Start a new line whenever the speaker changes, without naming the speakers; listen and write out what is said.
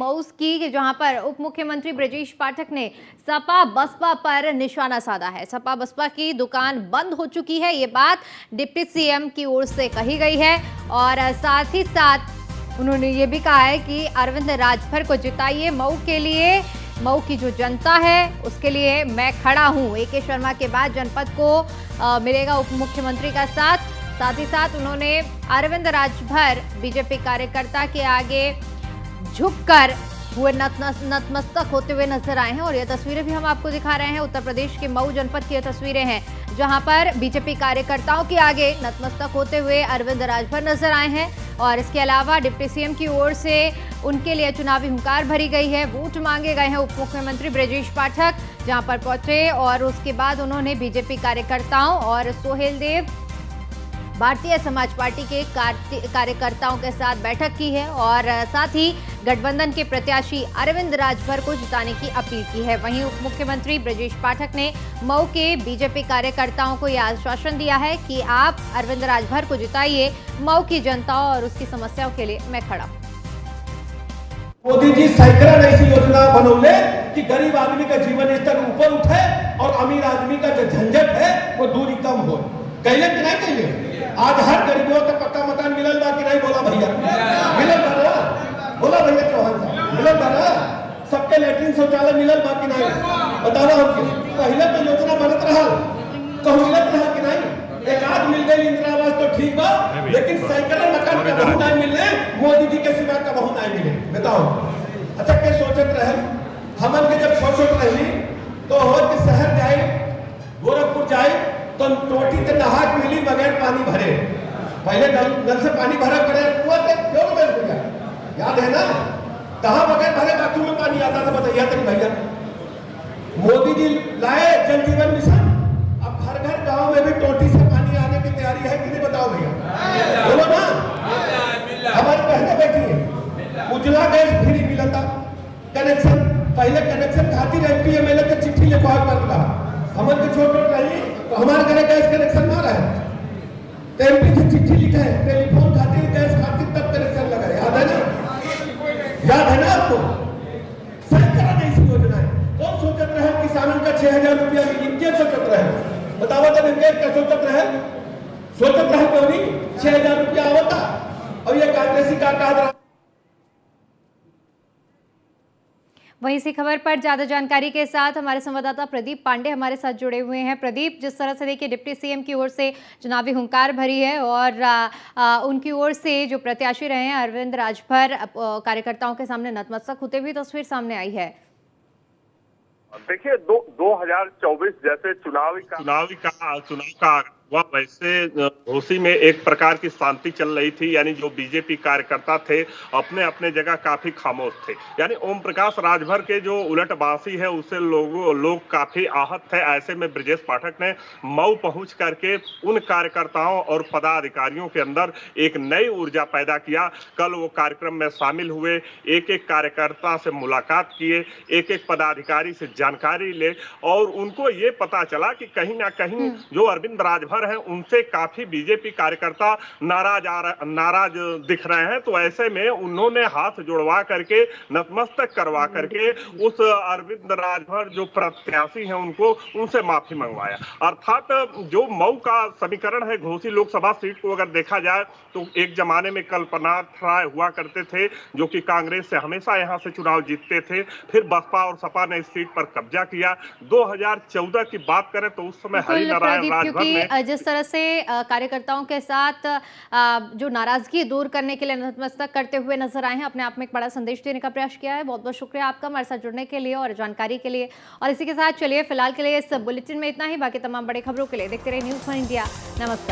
मऊ की, जहां पर उप मुख्यमंत्री ब्रजेश पाठक ने सपा बसपा पर निशाना साधा है। सपा बसपा की दुकान बंद हो चुकी है, ये बात डिप्टी सीएम की ओर से कही गई है। और साथ ही साथ उन्होंने ये भी कहा है कि अरविंद राजभर को जिताइए, मऊ के लिए, मऊ की जो जनता है उसके लिए मैं खड़ा हूं। AK शर्मा के बाद जनपद को मिलेगा उप मुख्यमंत्री का साथ। साथ ही साथ उन्होंने अरविंद राजभर बीजेपी कार्यकर्ता के आगे झुककर हुए नतमस्तक होते हुए नजर आए हैं। और ये तस्वीरें भी हम आपको दिखा रहे हैं, उत्तर प्रदेश के मऊ जनपद की ये तस्वीरें हैं, जहां पर बीजेपी कार्यकर्ताओं के आगे नतमस्तक होते हुए अरविंद राजभर नजर आए हैं। और इसके अलावा डिप्टी सीएम की ओर से उनके लिए चुनावी हुंकार भरी गई है, वोट मांगे गए हैं। उप मुख्यमंत्री ब्रजेश पाठक जहां पर पहुंचे और उसके बाद उन्होंने बीजेपी कार्यकर्ताओं और सोहेल देव भारतीय समाज पार्टी के कार्यकर्ताओं के साथ बैठक की है और साथ ही गठबंधन के प्रत्याशी अरविंद राजभर को जिताने की अपील की है। वहीं उप मुख्यमंत्री ब्रजेश पाठक ने मऊ के बीजेपी कार्यकर्ताओं को यह आश्वासन दिया है कि आप अरविंद राजभर को जिताइए, मऊ की जनता और उसकी समस्याओं के लिए मैं खड़ा हूं।
मोदी जी सैकड़ों ऐसी योजना बनौले कि गरीब आदमी का जीवन स्तर ऊपर उठे और अमीर आदमी का जो झंझट है वो दूरी कम हो। कहले कि नहीं कहले? आज हर गरीबों का पक्का मकान मिलल बा कि नहीं? बोला भैया मिलल बा ना? बोला भैया चौहान साहब मिलल बा ना? सबके लेटरिन शौचालय मिलल बा कि नहीं? बताओ हमके। पहले तो योजना बनत रहल, कहूं मिलत रहल कि नहीं? एक आध मिल गई इंदिरा आवास तो ठीक बा, लेकिन सैकड़ों मकान का बहुत नहीं मिलने, मोदी जी के सिवा का बहुत नहीं मिले। बताओ अच्छा के सोचत रहे हमन के जब छोट रही तो हो कि शहर जाए, गोरखपुर जाए तो टोटी से नहा पीली बगैर पानी भरे। पहले नल से पानी भरा करे कुआं से क्यों भैया, याद है ना? कहां बगैर भरे बाथरूम में पानी आता था बताइए तक भैया। मोदी जी लाए जल जीवन मिशन, अब घर घर गांव में भी टोटी से पानी आने की तैयारी है कि नहीं? बताओ भैया, बोलो ना। हमारी बहनें बैठी है, उजला गैस फ्री मिला था, कनेक्शन पहले कनेक्शन खातिर MP MLA के चिट्ठी लिखवा पड़ता, हमन के छोट रही तो हमारे घर गैस कनेक्शन ना रहे तो MP से चिट्ठी लिखे, टेलीफोन खातिर गैस खातिर तब कनेक्शन लगाए। याद है ना? याद है ना आपको? सरकार ने ऐसी योजनाएं कौन सोचत रहे? किसानों का 6000 रुपया मिली, क्या सोचत रहे? बताओ तो इनके क्या सोचत रहे? सोचत रहे क्यों नहीं? 6000 रुपया आवता और ये कांग्रेसी का कहा।
वहीं इसी खबर पर ज्यादा जानकारी के साथ हमारे संवाददाता प्रदीप पांडे हमारे साथ जुड़े हुए हैं। प्रदीप, जिस तरह से देखिए डिप्टी सीएम की ओर से चुनावी हुंकार भरी है और उनकी ओर से जो प्रत्याशी रहे हैं अरविंद राजभर कार्यकर्ताओं के सामने नतमस्तक होते हुए तस्वीर सामने आई है।
देखिए 2024 जैसे चुनाव का हुआ, वैसे घोसी में एक प्रकार की शांति चल रही थी। यानी जो बीजेपी कार्यकर्ता थे अपने अपने जगह काफी खामोश थे। यानी ओम प्रकाश राजभर के जो उलटबाजी है उससे लोग काफी आहत थे। ऐसे में ब्रजेश पाठक ने मऊ पहुंच करके उन कार्यकर्ताओं और पदाधिकारियों के अंदर एक नई ऊर्जा पैदा किया। कल वो कार्यक्रम में शामिल हुए, एक एक कार्यकर्ता से मुलाकात किए, एक एक पदाधिकारी से जानकारी ले और उनको ये पता चला कि कहीं ना कहीं जो अरविंद राजभर है उनसे काफी बीजेपी कार्यकर्ता नाराज दिख रहे हैं। तो ऐसे में उन्होंने हाथ जोड़वा करके नतमस्तक करवा करके उस अरविंद राजभर जो प्रत्याशी हैं उनसे माफी मंगवाया। अर्थात जो मऊ का समीकरण है घोसी लोकसभा सीट को अगर देखा जाए तो एक जमाने में कल्पनाथ राय हुआ करते थे जो कि कांग्रेस से हमेशा यहां से चुनाव जीतते थे। फिर बसपा और सपा ने इस सीट पर कब्जा किया। 2014 की बात करें तो उस समय हरिनारायण राजभर ने
जिस तरह से कार्यकर्ताओं के साथ जो नाराजगी दूर करने के लिए नतमस्तक करते हुए नजर आए हैं, अपने आप में एक बड़ा संदेश देने का प्रयास किया है। बहुत बहुत शुक्रिया आपका हमारे साथ जुड़ने के लिए और जानकारी के लिए। और इसी के साथ चलिए फिलहाल के लिए इस बुलेटिन में इतना ही। बाकी तमाम बड़ी खबरों के लिए देखते रहिए न्यूज़ 1 इंडिया। नमस्कार।